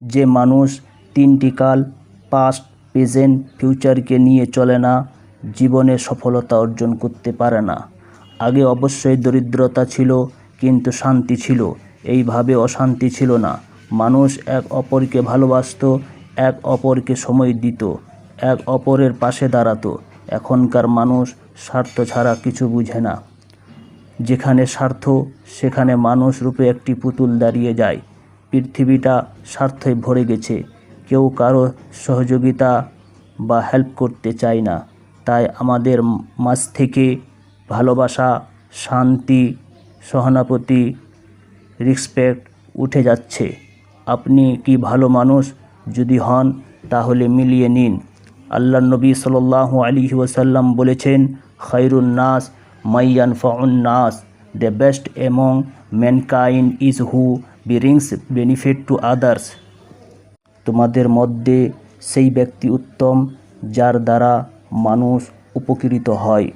যে মানুষ তিনটি কাল পাস্ট, প্রেজেন্ট, ফিউচারকে নিয়ে চলে না, জীবনে সফলতা অর্জন করতে পারে না। আগে অবশ্যই দরিদ্রতা ছিল, কিন্তু শান্তি ছিল। এইভাবে অশান্তি ছিল না। মানুষ এক অপরকে ভালোবাসত, এক অপরকে সময় দিত, এক অপরের পাশে দাঁড়াতো। এখনকার মানুষ স্বার্থ ছাড়া কিছু বুঝে না। যেখানে স্বার্থ, সেখানে মানুষ রূপে একটি পুতুল দাঁড়িয়ে যায়। পৃথিবীটা স্বার্থে ভরে গেছে। কেউ কারো সহযোগিতা বা হেল্প করতে চায় না। তাই আমাদের মাঝ থেকে ভালোবাসা, শান্তি, সহানুভূতি, রেসপেক্ট উঠে যাচ্ছে। আপনি কি ভালো মানুষ যদি হন, তাহলে মিলিয়ে নিন। আল্লাহর নবী সাল্লাল্লাহু আলাইহি ওয়াসাল্লাম বলেছেন, খায়রুন নাস মান ইয়ানফাউন নাস, the best among mankind is who brings benefit to others. তোমাদের মধ্যে সেই ব্যক্তি উত্তম যার দ্বারা মানুষ উপকৃত হয়।